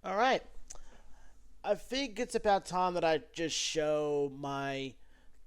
Alright, I think it's about time that I just show my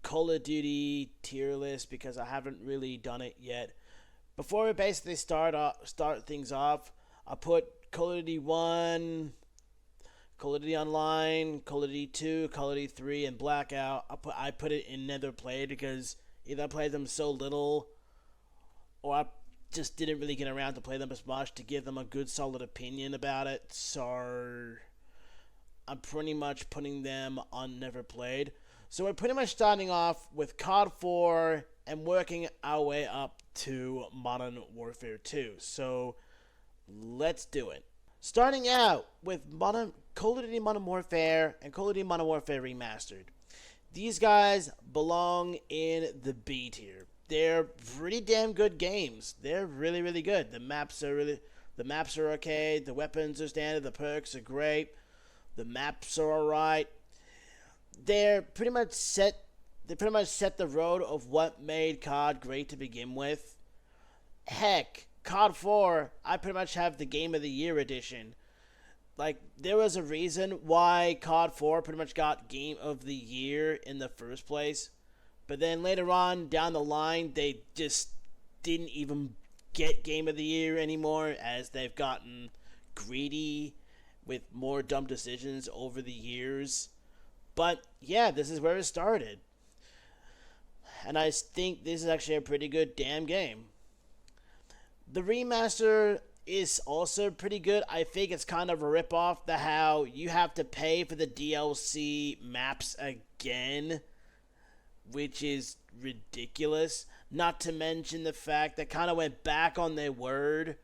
Call of Duty tier list because I haven't really done it yet. Before we basically start things off, I put Call of Duty 1, Call of Duty Online, Call of Duty 2, Call of Duty 3, and Blackout. I put it in never played because either I played them so little or I just didn't really get around to play them as much to give them a good solid opinion about it. So I'm pretty much putting them on never played. So we're pretty much starting off with COD 4 and working our way up to Modern Warfare 2. So let's do it. Starting out with Call of Duty Modern Warfare and Call of Duty Modern Warfare Remastered. These guys belong in the B tier. They're pretty damn good games. They're really, really good. The maps are okay. The weapons are standard. The perks are great. The maps are alright. They're pretty much set. They pretty much set the road of what made COD great to begin with. Heck, COD 4, I pretty much have the Game of the Year edition. Like, there was a reason why COD 4 pretty much got Game of the Year in the first place. But then later on, down the line, they just didn't even get Game of the Year anymore as they've gotten greedy with more dumb decisions over the years. But yeah, this is where it started. And I think this is actually a pretty good damn game. The remaster is also pretty good. I think it's kind of a ripoff the how you have to pay for the DLC maps again, which is ridiculous. Not to mention the fact that kind of went back on their word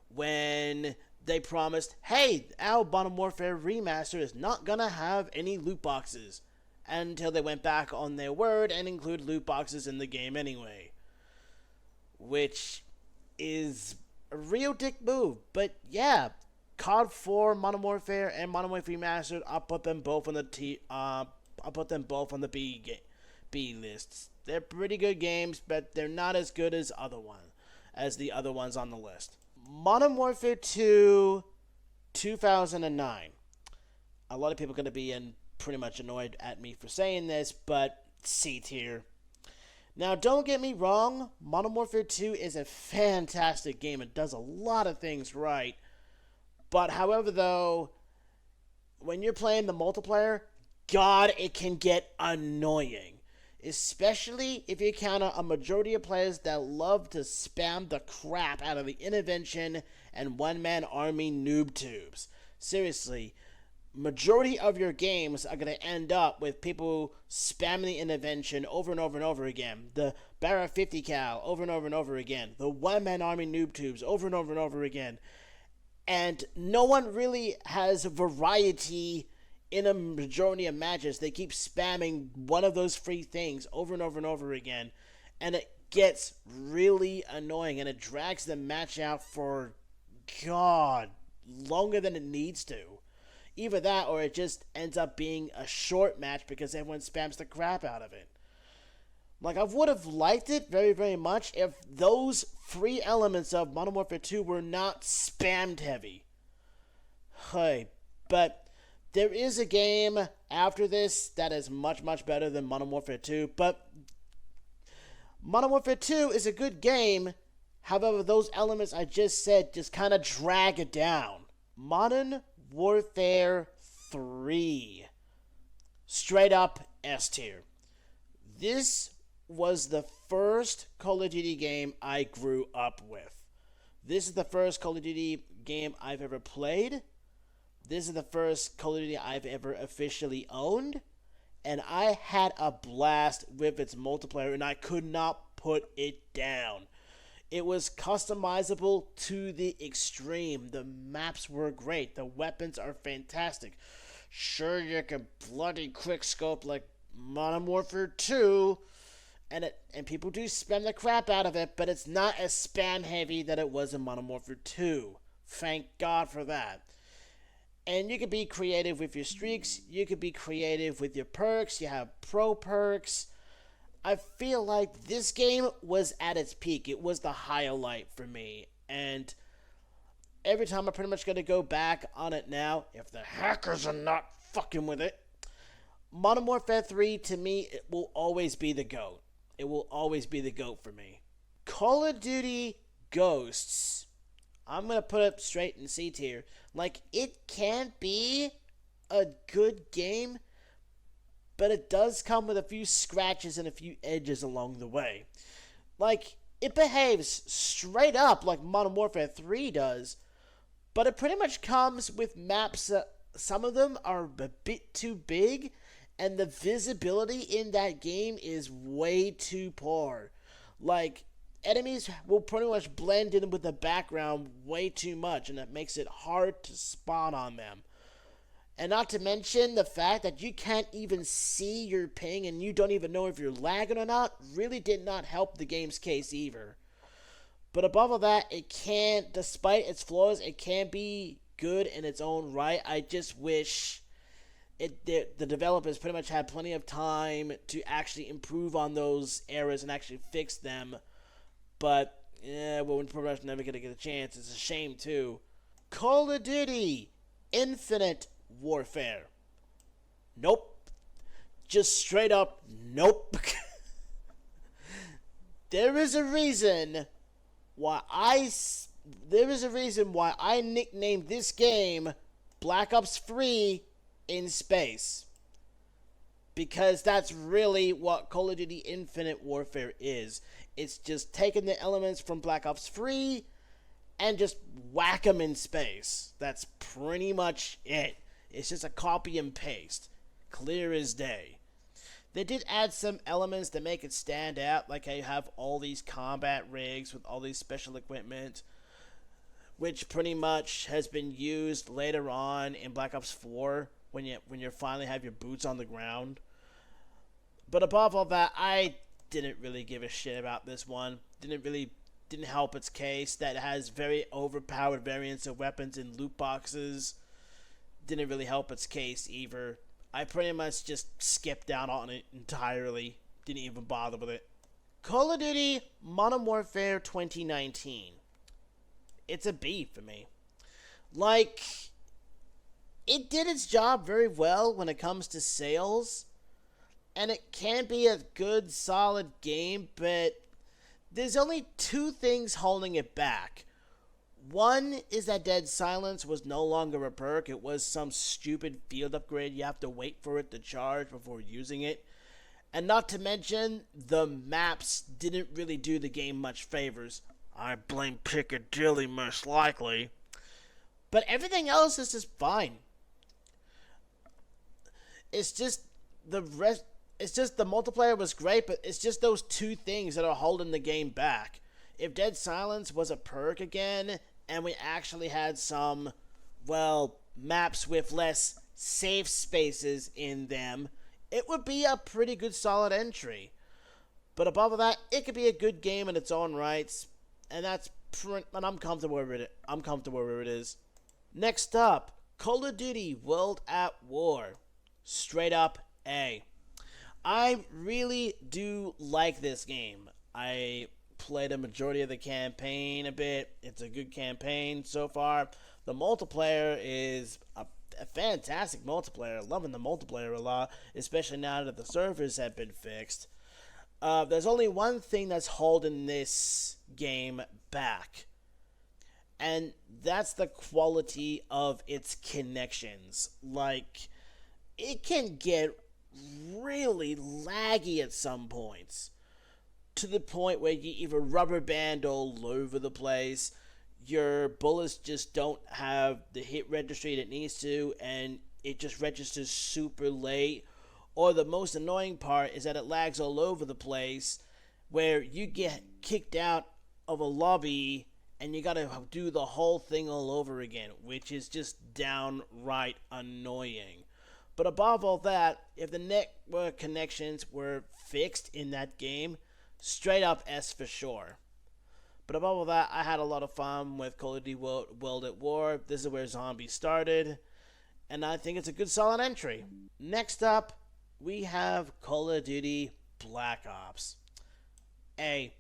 when they promised, hey, our Modern Warfare Remaster is not gonna have any loot boxes. Until they went back on their word and include loot boxes in the game anyway. Which is a real dick move. But yeah, COD 4, Modern Warfare, and Modern Warfare Remastered, I'll put them both on the B lists. They're pretty good games, but they're not as good as the other ones on the list. Modern Warfare 2, 2009. A lot of people are going to be pretty much annoyed at me for saying this, but C tier. Now, don't get me wrong, Modern Warfare 2 is a fantastic game. It does a lot of things right. But, however, though, when you're playing the multiplayer, God, it can get annoying. Especially if you encounter a majority of players that love to spam the crap out of the intervention and one-man army noob tubes. Seriously, majority of your games are going to end up with people spamming the intervention over and over and over again. The Barra 50 cal over and over and over again. The one-man army noob tubes over and over and over again. And no one really has variety in a majority of matches. They keep spamming one of those free things over and over and over again. And it gets really annoying. And it drags the match out for, God, longer than it needs to. Either that or it just ends up being a short match because everyone spams the crap out of it. Like, I would have liked it very, very much if those free elements of Modern Warfare 2 were not spammed heavy. Hey, but there is a game after this that is much, much better than Modern Warfare 2, but Modern Warfare 2 is a good game. However, those elements I just said just kind of drag it down. Modern Warfare 3. Straight up S tier. This was the first Call of Duty game I grew up with. This is the first Call of Duty game I've ever played. This is the first Call of Duty I've ever officially owned. And I had a blast with its multiplayer and I could not put it down. It was customizable to the extreme. The maps were great. The weapons are fantastic. Sure, you can bloody quickscope like Modern Warfare 2, and people do spam the crap out of it, but it's not as spam heavy that it was in Modern Warfare 2. Thank God for that. And you can be creative with your streaks. You can be creative with your perks. You have pro perks. I feel like this game was at its peak. It was the highlight for me. And every time I'm pretty much going to go back on it now, if the hackers are not fucking with it. Modern Warfare 3, to me, it will always be the GOAT. It will always be the GOAT for me. Call of Duty Ghosts, I'm going to put it straight in C tier. Like, it can be a good game, but it does come with a few scratches and a few edges along the way. Like, it behaves straight up like Modern Warfare 3 does, but it pretty much comes with maps that some of them are a bit too big, and the visibility in that game is way too poor. Like, enemies will pretty much blend in with the background way too much, and it makes it hard to spawn on them. And not to mention the fact that you can't even see your ping and you don't even know if you're lagging or not really did not help the game's case either. But above all that, it can, despite its flaws, it can be good in its own right. I just wish the developers pretty much had plenty of time to actually improve on those errors and actually fix them. But, yeah, we're pretty much never going to get a chance. It's a shame, too. Call of Duty Infinite Warfare. Nope. Just straight up, nope. There is a reason why I nicknamed this game Black Ops 3 in space. Because that's really what Call of Duty Infinite Warfare is. It's just taking the elements from Black Ops 3 and just whack them in space. That's pretty much it. It's just a copy and paste. Clear as day. They did add some elements that make it stand out, like how you have all these combat rigs with all these special equipment, which pretty much has been used later on in Black Ops 4 when you finally have your boots on the ground. But above all that, I didn't really give a shit about this one. Didn't help its case that it has very overpowered variants of weapons in loot boxes. Didn't really help its case either. I pretty much just skipped out on it entirely. Didn't even bother with it. Call of Duty Modern Warfare 2019. It's a B for me. Like, it did its job very well when it comes to sales. And it can be a good, solid game, but there's only two things holding it back. One is that Dead Silence was no longer a perk. It was some stupid field upgrade. You have to wait for it to charge before using it. And not to mention, the maps didn't really do the game much favors. I blame Piccadilly most likely. But everything else is just fine. It's just the multiplayer was great, but it's just those two things that are holding the game back. If Dead Silence was a perk again, and we actually had some, well, maps with less safe spaces in them, it would be a pretty good solid entry. But above all that, it could be a good game in its own rights, and I'm comfortable with it. I'm comfortable where it is. Next up, Call of Duty World at War. Straight up A. I really do like this game. I played a majority of the campaign a bit. It's a good campaign so far. The multiplayer is a fantastic multiplayer. Loving the multiplayer a lot, especially now that the servers have been fixed. There's only one thing that's holding this game back, and that's the quality of its connections. Like, it can get really laggy at some points, to the point where you either rubber band all over the place, your bullets just don't have the hit registry it needs to, and it just registers super late. Or the most annoying part is that it lags all over the place, where you get kicked out of a lobby and you gotta do the whole thing all over again, which is just downright annoying. But above all that, if the network connections were fixed in that game, straight up S for sure. But above all that, I had a lot of fun with Call of Duty World at War. This is where zombies started, and I think it's a good solid entry. Next up, we have Call of Duty Black Ops. A.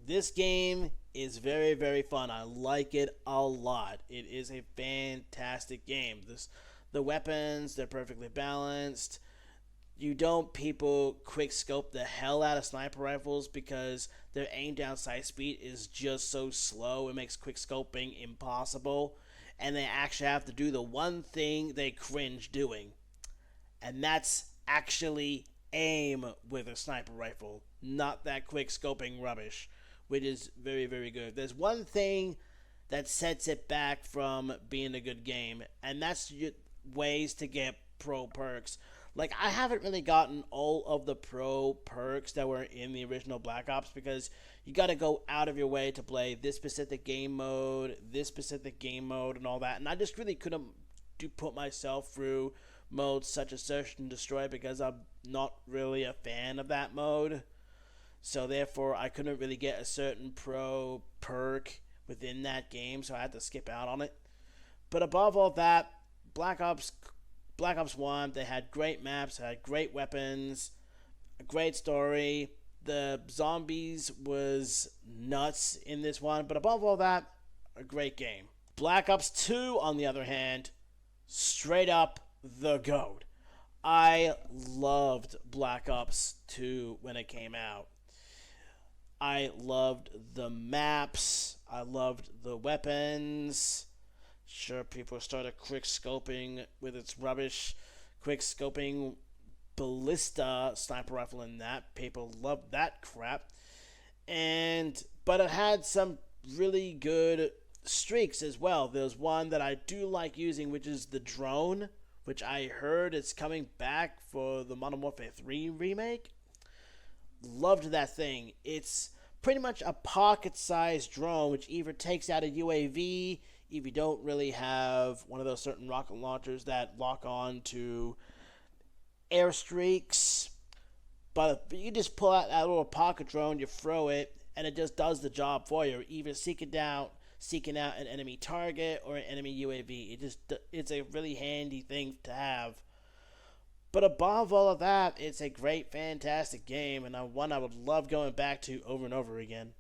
This game is very, very fun. I like it a lot. It is a fantastic game. The weapons, they're perfectly balanced. You don't people quick scope the hell out of sniper rifles because their aim down sight speed is just so slow. It makes quick scoping impossible. And they actually have to do the one thing they cringe doing, and that's actually aim with a sniper rifle, not that quick scoping rubbish, which is very, very good. There's one thing that sets it back from being a good game, and that's ways to get pro perks. Like, I haven't really gotten all of the pro perks that were in the original Black Ops because you got to go out of your way to play this specific game mode, and all that. And I just really couldn't put myself through modes such as Search and Destroy because I'm not really a fan of that mode. So therefore, I couldn't really get a certain pro perk within that game, so I had to skip out on it. But above all that, Black Ops 1, they had great maps, they had great weapons, a great story. The zombies was nuts in this one, but above all that, a great game. Black Ops 2, on the other hand, straight up the GOAT. I loved Black Ops 2 when it came out. I loved the maps. I loved the weapons. Sure, people started quick scoping with its rubbish quick scoping ballista sniper rifle in that. People loved that crap. But it had some really good streaks as well. There's one that I do like using, which is the drone, which I heard is coming back for the Modern Warfare 3 remake. Loved that thing. It's pretty much a pocket-sized drone, which either takes out a UAV if you don't really have one of those certain rocket launchers that lock on to airstreaks. But you just pull out that little pocket drone, you throw it, and it just does the job for you. Either seeking out an enemy target or an enemy UAV. It's a really handy thing to have. But above all of that, it's a great, fantastic game, and one I would love going back to over and over again.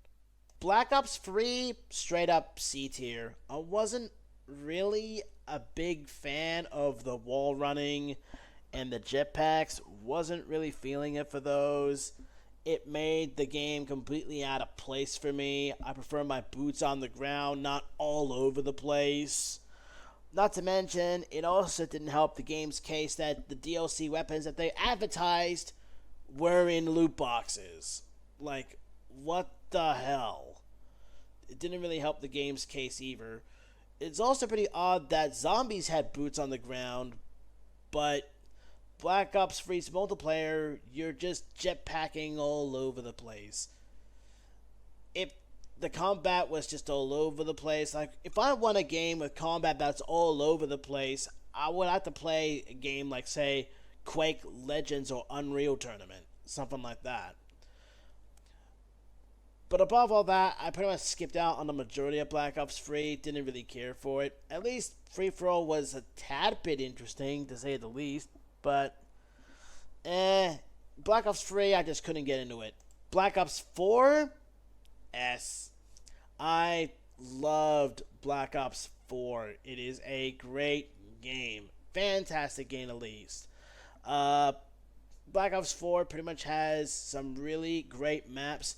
Black Ops 3, straight up C tier. I wasn't really a big fan of the wall running and the jetpacks. Wasn't really feeling it for those. It made the game completely out of place for me. I prefer my boots on the ground, not all over the place. Not to mention, it also didn't help the game's case that the DLC weapons that they advertised were in loot boxes. Like, what the hell? It didn't really help the game's case either. It's also pretty odd that zombies had boots on the ground, but Black Ops 3's multiplayer, you're just jetpacking all over the place. The combat was just all over the place. Like, if I want a game with combat that's all over the place, I would have to play a game like, say, Quake Legends or Unreal Tournament. Something like that. But above all that, I pretty much skipped out on the majority of Black Ops 3. Didn't really care for it. At least Free-For-All was a tad bit interesting, to say the least. But, Black Ops 3, I just couldn't get into it. Black Ops 4? I loved Black Ops 4. It is a great game. Fantastic game, at least. Black Ops 4 pretty much has some really great maps.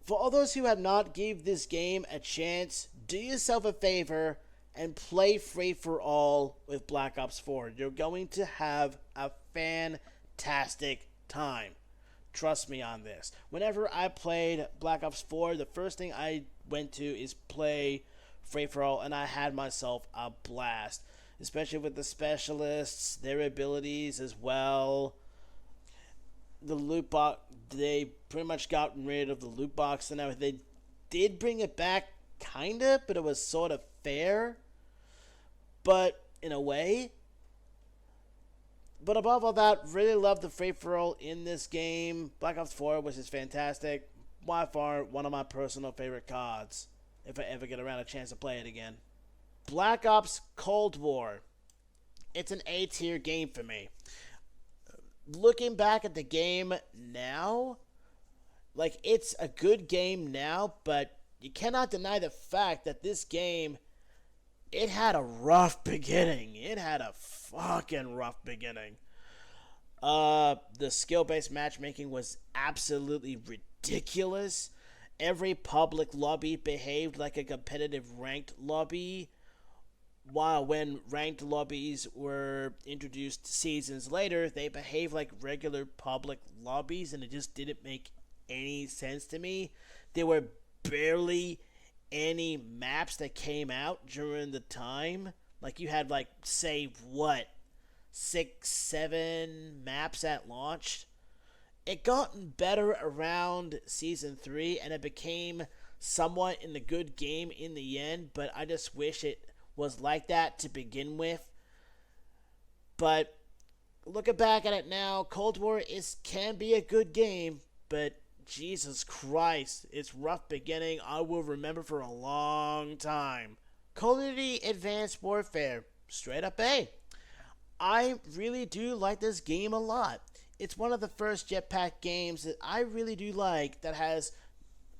For all those who have not gave this game a chance, do yourself a favor and play Free-For-All with Black Ops 4. You're going to have a fantastic time. Trust me on this. Whenever I played Black Ops 4, the first thing I went to is play Free-For-All, and I had myself a blast. Especially with the specialists, their abilities as well. The loot box, they pretty much got rid of the loot box and everything. They did bring it back, kinda, but it was sort of fair. But, in a way. But above all that, really love the free-for-all in this game. Black Ops 4, which is fantastic. By far, one of my personal favorite CODs, if I ever get around a chance to play it again. Black Ops Cold War. It's an A-tier game for me. Looking back at the game now, like, it's a good game now, but you cannot deny the fact that this game, it had a rough beginning. It had a fucking rough beginning. The skill-based matchmaking was absolutely ridiculous. Every public lobby behaved like a competitive ranked lobby, while when ranked lobbies were introduced seasons later, they behaved like regular public lobbies, and it just didn't make any sense to me. There were barely any maps that came out during the time. Like, you had, like, say, what, 6, 7 maps at launch. It gotten better around Season 3, and it became somewhat in a good game in the end, but I just wish it was like that to begin with. But looking back at it now, Cold War can be a good game, but Jesus Christ, its rough beginning I will remember for a long time. Call of Duty Advanced Warfare, straight up A. I really do like this game a lot. It's one of the first jetpack games that I really do like that has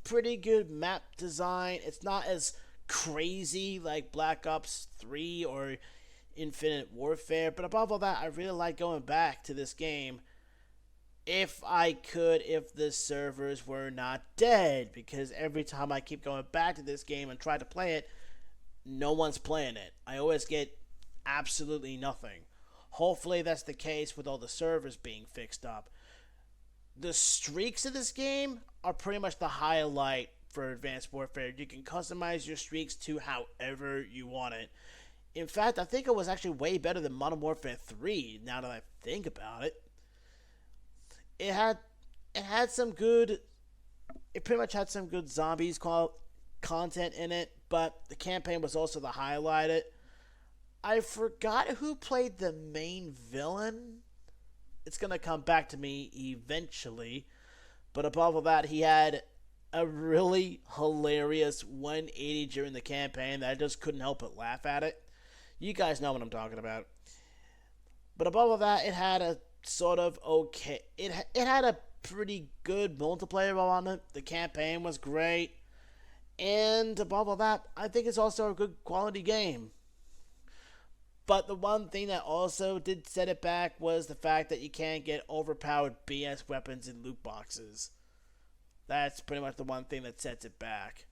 pretty good map design. It's not as crazy like Black Ops 3 or Infinite Warfare, but above all that, I really like going back to this game if I could, if the servers were not dead, because every time I keep going back to this game and try to play it, no one's playing it. I always get absolutely nothing. Hopefully that's the case with all the servers being fixed up. The streaks of this game are pretty much the highlight for Advanced Warfare. You can customize your streaks to however you want it. In fact, I think it was actually way better than Modern Warfare 3, now that I think about it. It pretty much had some good zombies content in it, but the campaign was also the highlight. I forgot who played the main villain. It's going to come back to me eventually. But above all that, he had a really hilarious 180 during the campaign that I just couldn't help but laugh at it. You guys know what I'm talking about. But above all that, it had a sort of okay... It had a pretty good multiplayer on it. The campaign was great. And above all that, I think it's also a good quality game. But the one thing that also did set it back was the fact that you can't get overpowered BS weapons in loot boxes. That's pretty much the one thing that sets it back.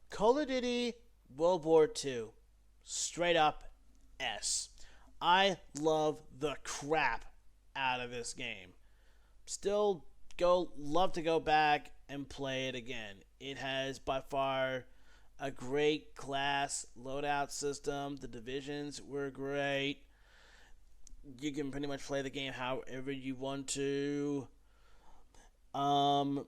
Call of Duty World War II. Straight up S. I love the crap out of this game. Still love to go back and play it again. It has by far a great class loadout system. The divisions were great. You can pretty much play the game however you want to. The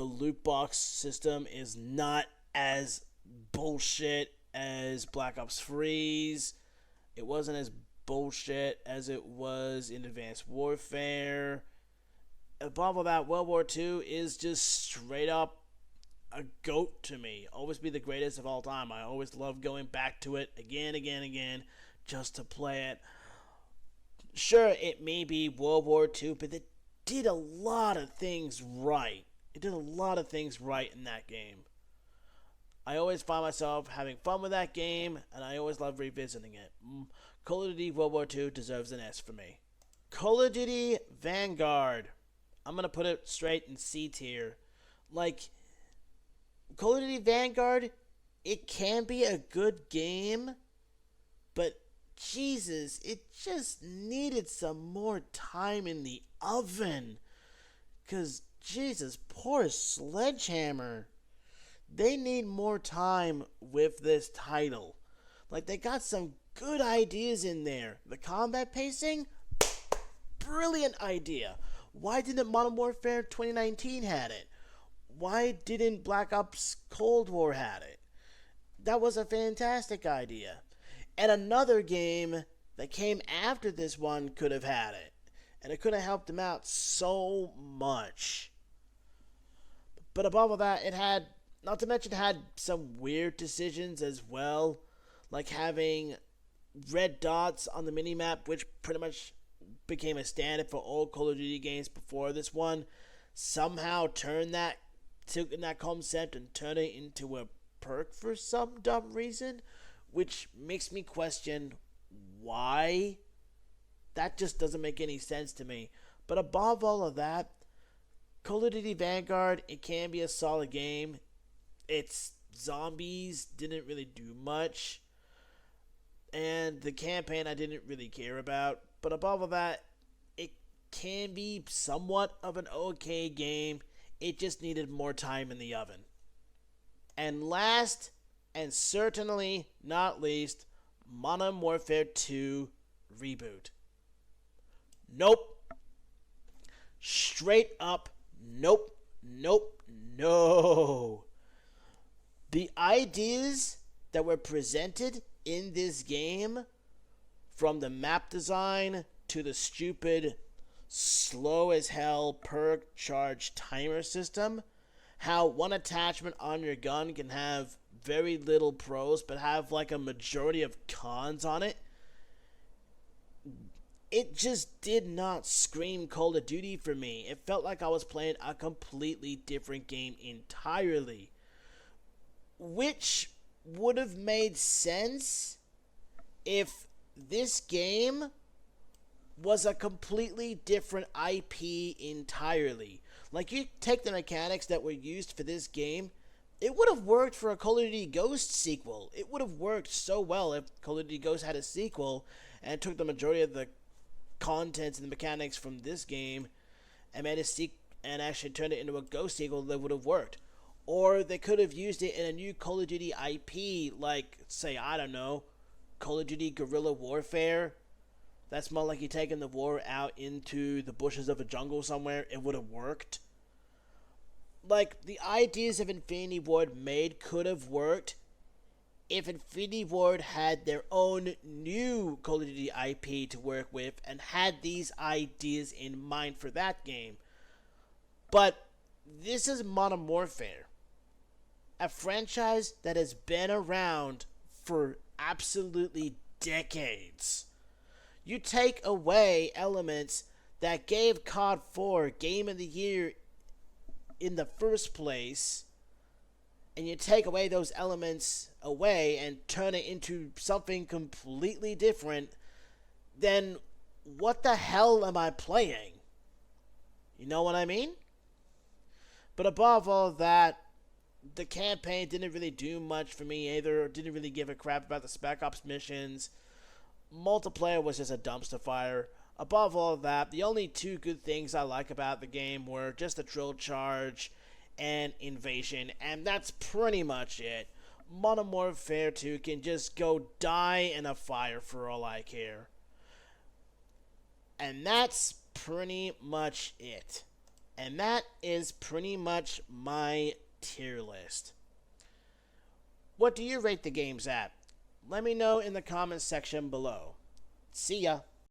loot box system is not as bullshit as Black Ops 3's. It wasn't as bullshit as it was in Advanced Warfare. Above all that, World War II is just straight up a GOAT to me. Always be the greatest of all time. I always love going back to it again, just to play it. Sure, it may be World War II, but it did a lot of things right. It did a lot of things right in that game. I always find myself having fun with that game, and I always love revisiting it. Call of Duty World War II deserves an S for me. Call of Duty Vanguard. I'm going to put it straight in C tier. Like, Call of Duty Vanguard, it can be a good game, but Jesus, it just needed some more time in the oven. Because, Jesus, poor Sledgehammer. They need more time with this title. Like, they got some good ideas in there. The combat pacing, brilliant idea. Why didn't Modern Warfare 2019 had it? Why didn't Black Ops Cold War had it? That was a fantastic idea. And another game that came after this one could have had it. And it could have helped them out so much. But above all that, it had, not to mention, it had some weird decisions as well. Like having red dots on the minimap, which pretty much became a standard for all Call of Duty games before this one. Somehow took that concept and turned it into a perk for some dumb reason, which makes me question why. That just doesn't make any sense to me. But above all of that, Call of Duty Vanguard, it can be a solid game. Its zombies didn't really do much, and the campaign I didn't really care about. But above all that, it can be somewhat of an okay game. It just needed more time in the oven. And last, and certainly not least, Modern Warfare 2 Reboot. Nope. Straight up, nope, nope, no. The ideas that were presented in this game, from the map design to the stupid, slow as hell perk charge timer system, how one attachment on your gun can have very little pros but have like a majority of cons on it, it just did not scream Call of Duty for me. It felt like I was playing a completely different game entirely, which would have made sense if this game was a completely different IP entirely. Like, you take the mechanics that were used for this game, it would have worked for a Call of Duty Ghost sequel. It would have worked so well if Call of Duty Ghost had a sequel and took the majority of the contents and the mechanics from this game and made and actually turned it into a Ghost sequel. That would have worked. Or they could have used it in a new Call of Duty IP, like, say, I don't know, Call of Duty Guerrilla Warfare. That's more like you taking the war out into the bushes of a jungle somewhere. It would have worked. Like, the ideas of Infinity Ward made could have worked if Infinity Ward had their own new Call of Duty IP to work with and had these ideas in mind for that game. But this is Modern Warfare, a franchise that has been around for absolutely decades. You take away elements that gave COD 4 Game of the Year in the first place, and you take away those elements away and turn it into something completely different, then what the hell am I playing? You know what I mean? But above all that, the campaign didn't really do much for me either. Didn't really give a crap about the Spec Ops missions. Multiplayer was just a dumpster fire. Above all that, the only two good things I like about the game were just the drill charge and invasion, and that's pretty much it. Modern Warfare 2 can just go die in a fire for all I care. And that's pretty much it. And that is pretty much my tier list. What do you rate the games at? Let me know in the comments section below. See ya.